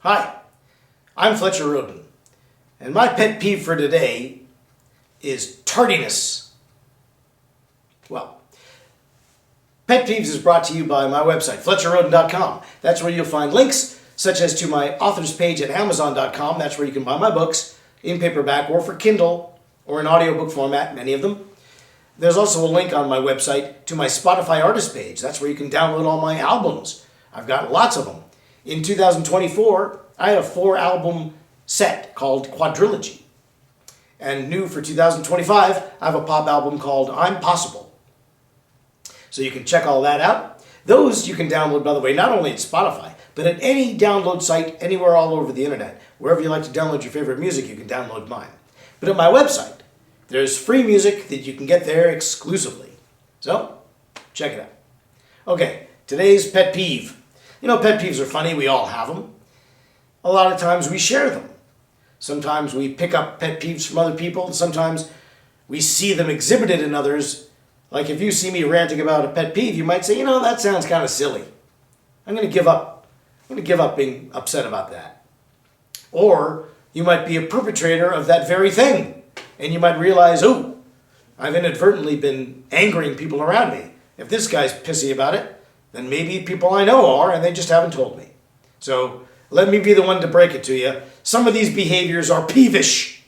Hi, I'm Fletcher Rhoden, and my pet peeve for today is tardiness. Well, Pet Peeves is brought to you by my website, FletcherRhoden.com. That's where you'll find links such as to my author's page at Amazon.com. That's where you can buy my books in paperback or for Kindle or in audiobook format, many of them. There's also a link on my website to my Spotify artist page. That's where you can download all my albums. I've got lots of them. In 2024, I had a 4-album set called Quadrilogy. And new for 2025, I have a pop album called I'm Possible. So you can check all that out. Those you can download, by the way, not only at Spotify, but at any download site anywhere all over the internet. Wherever you like to download your favorite music, you can download mine. But at my website, there's free music that you can get there exclusively. So, check it out. Okay, today's pet peeve. You know, pet peeves are funny. We all have them. A lot of times we share them. Sometimes we pick up pet peeves from other people. And sometimes we see them exhibited in others. Like if you see me ranting about a pet peeve, you might say, you know, that sounds kind of silly. I'm going to give up. I'm going to give up being upset about that. Or you might be a perpetrator of that very thing. And you might realize, oh, I've inadvertently been angering people around me. If this guy's pissy about it, then maybe people I know are, and they just haven't told me. So let me be the one to break it to you. Some of these behaviors are peevish.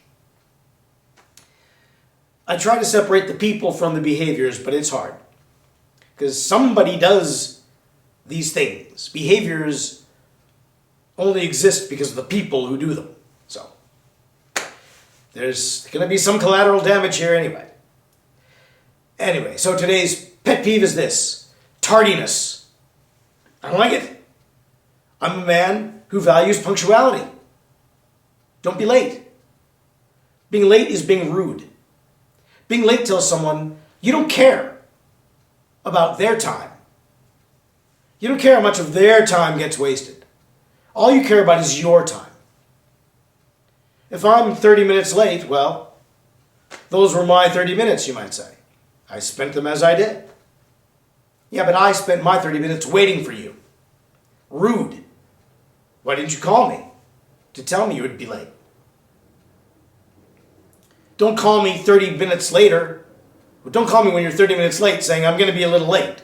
I try to separate the people from the behaviors, but it's hard. Because somebody does these things. Behaviors only exist because of the people who do them. So there's going to be some collateral damage here anyway. Anyway, so today's pet peeve is this: tardiness. I don't like it. I'm a man who values punctuality. Don't be late. Being late is being rude. Being late tells someone you don't care about their time. You don't care how much of their time gets wasted. All you care about is your time. If I'm 30 minutes late, well, those were my 30 minutes, you might say. I spent them as I did. Yeah, but I spent my 30 minutes waiting for you. Rude. Why didn't you call me to tell me you would be late? Don't call me 30 minutes later. Don't call me when you're 30 minutes late saying I'm going to be a little late.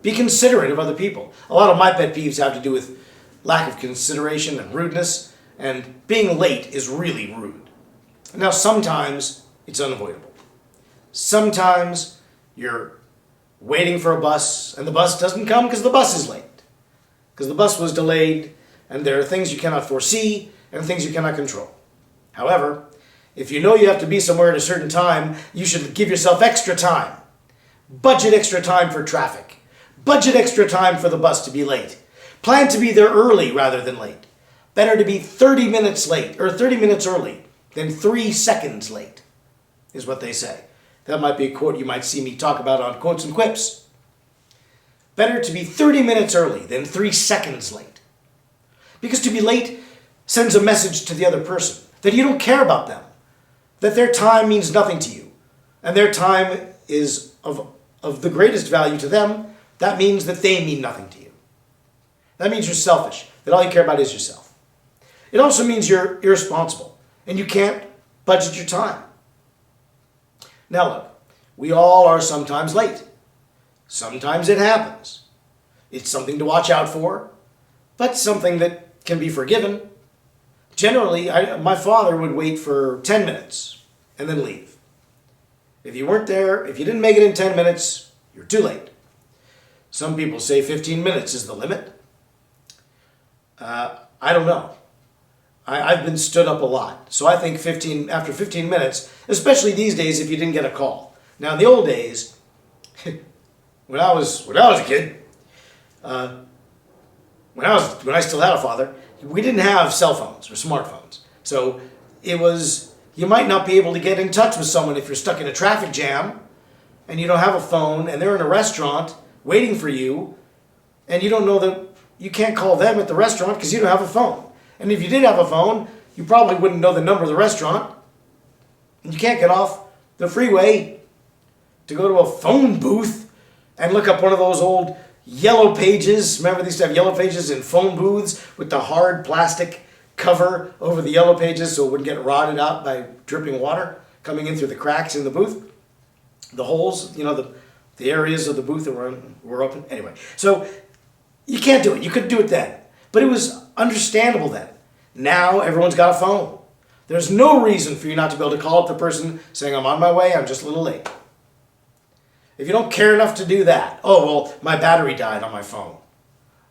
Be considerate of other people. A lot of my pet peeves have to do with lack of consideration and rudeness, and being late is really rude. Now, sometimes it's unavoidable. Sometimes you're waiting for a bus, and the bus doesn't come because the bus is late. Because the bus was delayed, and there are things you cannot foresee, and things you cannot control. However, if you know you have to be somewhere at a certain time, you should give yourself extra time. Budget extra time for traffic. Budget extra time for the bus to be late. Plan to be there early rather than late. Better to be 30 minutes late, or 30 minutes early, than 3 seconds late, is what they say. That might be a quote you might see me talk about on Quotes and Quips. Better to be 30 minutes early than 3 seconds late. Because to be late sends a message to the other person that you don't care about them, that their time means nothing to you, and their time is of the greatest value to them. That means that they mean nothing to you. That means you're selfish, that all you care about is yourself. It also means you're irresponsible, and you can't budget your time. Now look, we all are sometimes late. Sometimes it happens. It's something to watch out for, but something that can be forgiven. Generally, my father would wait for 10 minutes and then leave. If you weren't there, if you didn't make it in 10 minutes, you're too late. Some people say 15 minutes is the limit. I don't know. I've been stood up a lot. So I think after 15 minutes, especially these days if you didn't get a call. Now in the old days, when I was a kid, when I still had a father, we didn't have cell phones or smartphones. So you might not be able to get in touch with someone if you're stuck in a traffic jam and you don't have a phone and they're in a restaurant waiting for you and you don't know that you can't call them at the restaurant because you don't have a phone. And if you did have a phone, you probably wouldn't know the number of the restaurant. And you can't get off the freeway to go to a phone booth and look up one of those old, yellow pages. Remember, they used to have yellow pages in phone booths with the hard plastic cover over the yellow pages so it wouldn't get rotted out by dripping water coming in through the cracks in the booth. The holes, the areas of the booth that were open. Anyway, so you can't do it. You couldn't do it then. But it was understandable then. Now everyone's got a phone. There's no reason for you not to be able to call up the person saying, I'm on my way, I'm just a little late. If you don't care enough to do that, oh, well, my battery died on my phone.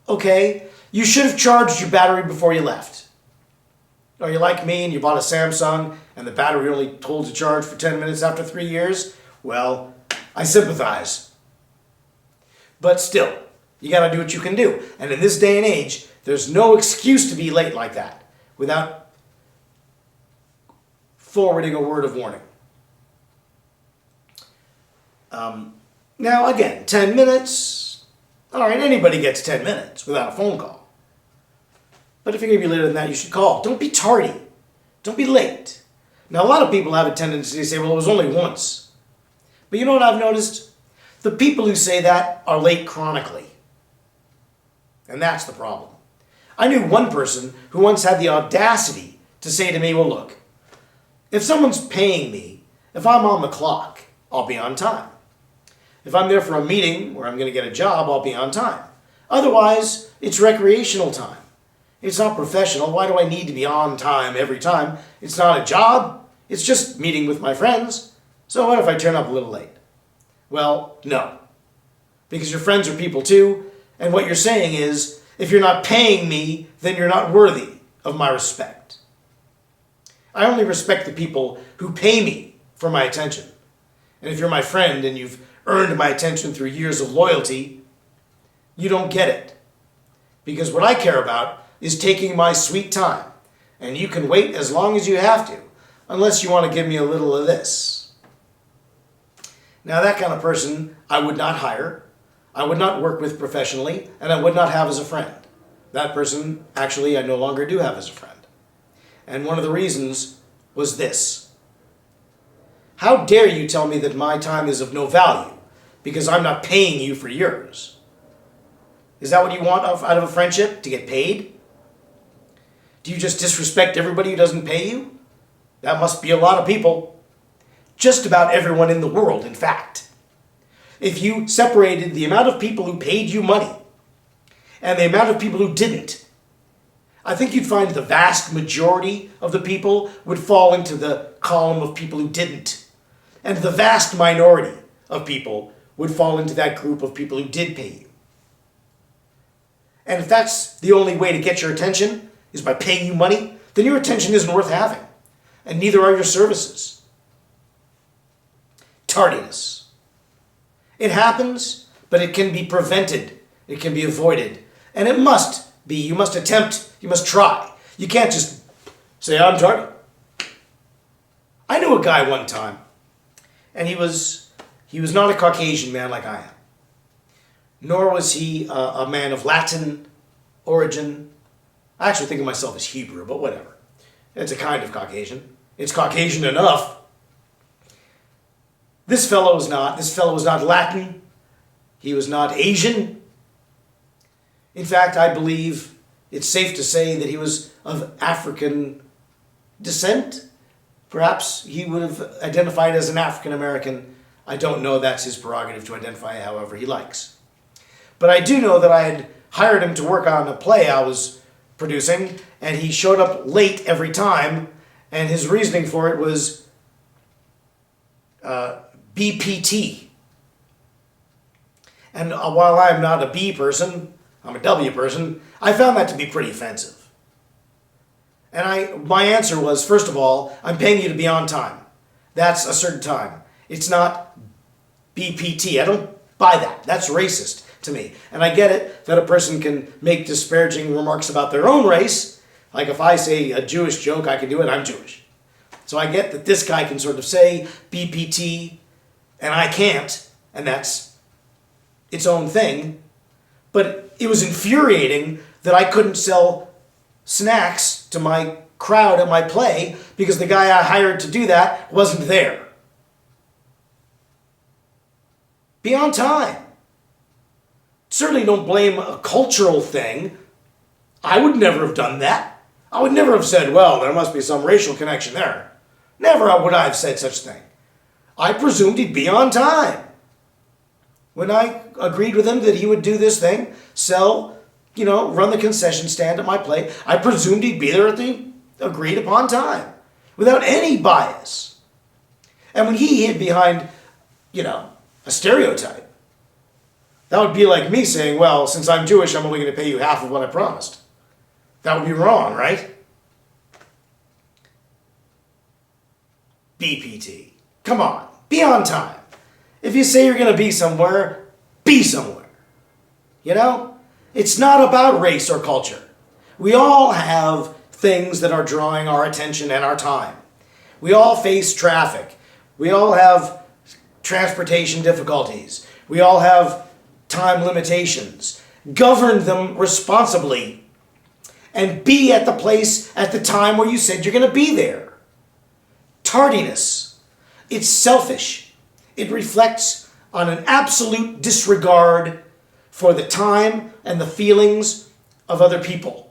Okay, you should have charged your battery before you left. Or you're like me and you bought a Samsung and the battery only holds a charge for 10 minutes after 3 years. Well, I sympathize. But still, you got to do what you can do. And in this day and age, there's no excuse to be late like that without forwarding a word of warning. Now, again, 10 minutes. All right, anybody gets 10 minutes without a phone call. But if you're going to be later than that, you should call. Don't be tardy. Don't be late. Now, a lot of people have a tendency to say, well, it was only once. But you know what I've noticed? The people who say that are late chronically. And that's the problem. I knew one person who once had the audacity to say to me, well, look, if someone's paying me, if I'm on the clock, I'll be on time. If I'm there for a meeting where I'm going to get a job, I'll be on time. Otherwise, it's recreational time. It's not professional. Why do I need to be on time every time? It's not a job. It's just meeting with my friends. So what if I turn up a little late? Well, no. Because your friends are people too, and what you're saying is, if you're not paying me, then you're not worthy of my respect. I only respect the people who pay me for my attention. And if you're my friend and you've earned my attention through years of loyalty, you don't get it. Because what I care about is taking my sweet time. And you can wait as long as you have to, unless you want to give me a little of this. Now that kind of person I would not hire, I would not work with professionally, and I would not have as a friend. That person, actually, I no longer do have as a friend. And one of the reasons was this. How dare you tell me that my time is of no value because I'm not paying you for yours? Is that what you want out of a friendship? To get paid? Do you just disrespect everybody who doesn't pay you? That must be a lot of people. Just about everyone in the world, in fact. If you separated the amount of people who paid you money and the amount of people who didn't, I think you'd find the vast majority of the people would fall into the column of people who didn't. And the vast minority of people would fall into that group of people who did pay you. And if that's the only way to get your attention, is by paying you money, then your attention isn't worth having. And neither are your services. Tardiness. It happens, but it can be prevented. It can be avoided. And it must be. You must attempt. You must try. You can't just say, I'm tardy. I knew a guy one time, and he was not a Caucasian man like I am. Nor was he a man of Latin origin. I actually think of myself as Hebrew, but whatever. It's a kind of Caucasian. It's Caucasian enough. This fellow was not. This fellow was not Latin. He was not Asian. In fact, I believe it's safe to say that he was of African descent. Perhaps he would have identified as an African American. I don't know. That's his prerogative to identify however he likes. But I do know that I had hired him to work on a play I was producing, and he showed up late every time, and his reasoning for it was BPT. And while I'm not a B person, I'm a W person, I found that to be pretty offensive. And my answer was, first of all, I'm paying you to be on time. That's a certain time. It's not BPT. I don't buy that. That's racist to me. And I get it that a person can make disparaging remarks about their own race. Like if I say a Jewish joke, I can do it. I'm Jewish. So I get that this guy can sort of say BPT and I can't. And that's its own thing. But it was infuriating that I couldn't sell snacks to my crowd at my play because the guy I hired to do that wasn't there. Be on time. Certainly don't blame a cultural thing. I would never have done that. I would never have said, well, there must be some racial connection there. Never would I have said such a thing. I presumed he'd be on time. When I agreed with him that he would do this thing, sell, run the concession stand at my play, I presumed he'd be there at the agreed upon time, without any bias. And when he hid behind, a stereotype, that would be like me saying, well, since I'm Jewish, I'm only going to pay you half of what I promised. That would be wrong, right? BPT. Come on, be on time. If you say you're going to be somewhere, be somewhere. It's not about race or culture. We all have things that are drawing our attention and our time. We all face traffic. We all have transportation difficulties. We all have time limitations. Govern them responsibly and be at the place at the time where you said you're going to be there. Tardiness. It's selfish. It reflects on an absolute disregard for the time and the feelings of other people.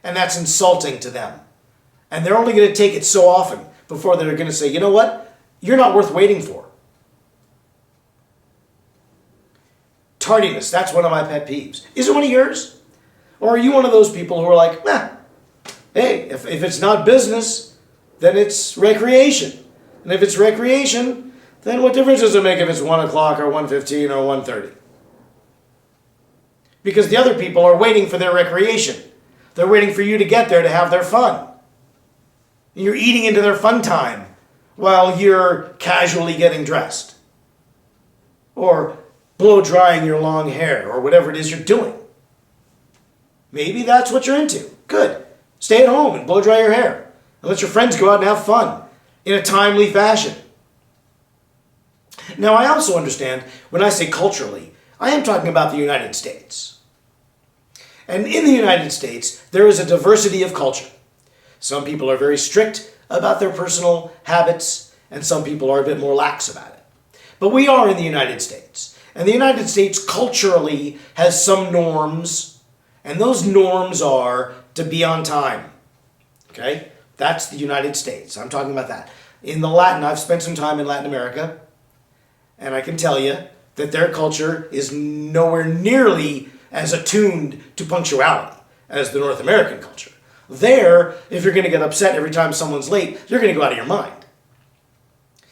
And that's insulting to them. And they're only going to take it so often before they're going to say, you know what? You're not worth waiting for. Tardiness, that's one of my pet peeves. Is it one of yours? Or are you one of those people who are like, hey, if it's not business, then it's recreation. And if it's recreation, then what difference does it make if it's 1 o'clock or 1:15 or 1:30? Because the other people are waiting for their recreation. They're waiting for you to get there to have their fun. You're eating into their fun time while you're casually getting dressed. Or blow drying your long hair, or whatever it is you're doing. Maybe that's what you're into. Good. Stay at home and blow dry your hair. And let your friends go out and have fun in a timely fashion. Now, I also understand when I say culturally, I am talking about the United States. And in the United States, there is a diversity of culture. Some people are very strict about their personal habits, and some people are a bit more lax about it. But we are in the United States. And the United States culturally has some norms, and those norms are to be on time. Okay? That's the United States. I'm talking about that. I've spent some time in Latin America, and I can tell you that their culture is nowhere nearly as attuned to punctuality as the North American culture. There, if you're going to get upset every time someone's late, you're going to go out of your mind.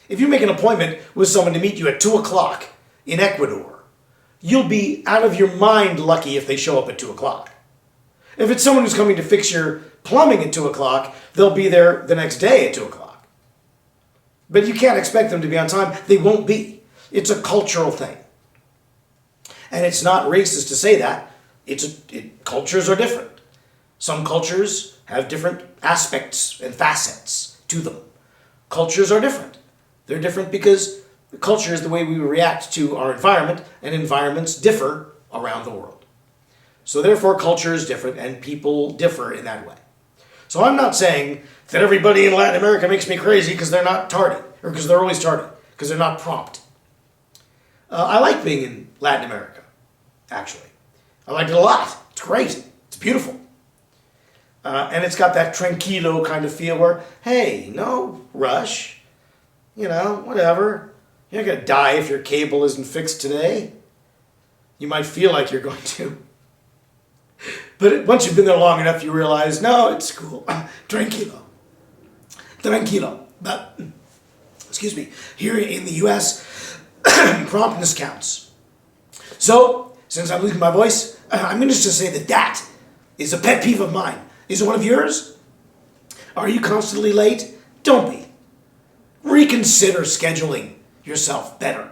If you make an appointment with someone to meet you at 2 o'clock in Ecuador, you'll be out of your mind lucky if they show up at 2 o'clock. If it's someone who's coming to fix your plumbing at 2 o'clock, they'll be there the next day at 2 o'clock. But you can't expect them to be on time. They won't be. It's a cultural thing. And it's not racist to say that. Cultures are different. Some cultures have different aspects and facets to them. Cultures are different. They're different because the culture is the way we react to our environment, and environments differ around the world. So therefore, culture is different, and people differ in that way. So I'm not saying that everybody in Latin America makes me crazy because they're not tardy, or because they're always tardy, because they're not prompt. I like being in Latin America, actually. I liked it a lot. It's great. It's beautiful. And it's got that tranquilo kind of feel where, hey, no rush. Whatever. You're not going to die if your cable isn't fixed today. You might feel like you're going to. But once you've been there long enough, you realize, no, it's cool. Tranquilo. But, here in the U.S., promptness counts. So, since I'm losing my voice, I'm going to just say that is a pet peeve of mine. Is it one of yours? Are you constantly late? Don't be. Reconsider scheduling yourself better.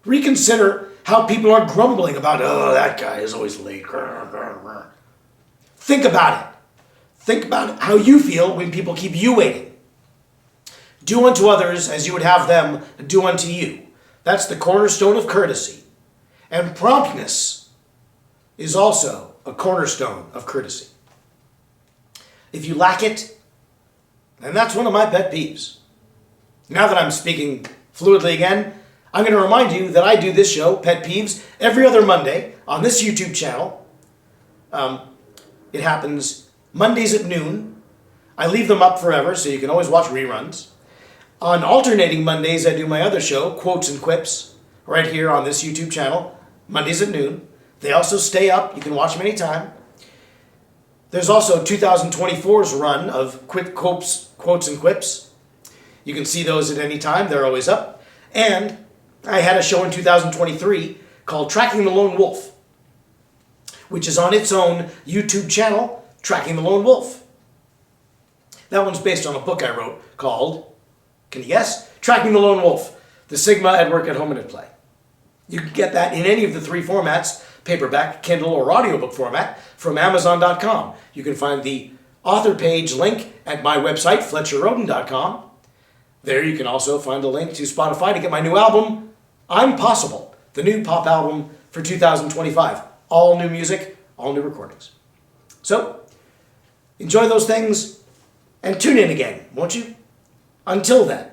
Reconsider how people are grumbling about, that guy is always late. Think about it. Think about how you feel when people keep you waiting. Do unto others as you would have them do unto you. That's the cornerstone of courtesy. And promptness is also a cornerstone of courtesy. If you lack it, then that's one of my pet peeves. Now that I'm speaking fluidly again, I'm going to remind you that I do this show, Pet Peeves, every other Monday on this YouTube channel. It happens Mondays at noon. I leave them up forever, so you can always watch reruns. On alternating Mondays, I do my other show, Quotes and Quips, right here on this YouTube channel, Mondays at noon. They also stay up. You can watch them anytime. There's also 2024's run of Quotes and Quips. You can see those at any time. They're always up. And I had a show in 2023 called Tracking the Lone Wolf, which is on its own YouTube channel, Tracking the Lone Wolf. That one's based on a book I wrote called, can you guess? Tracking the Lone Wolf, The Sigma at Work, at Home, and at Play. You can get that in any of the three formats, paperback, Kindle, or audiobook format, from Amazon.com. You can find the author page link at my website, FletcherRhoden.com. There you can also find a link to Spotify to get my new album, I'm Possible, the new pop album for 2025. All new music, all new recordings. So, enjoy those things and tune in again, won't you? Until then.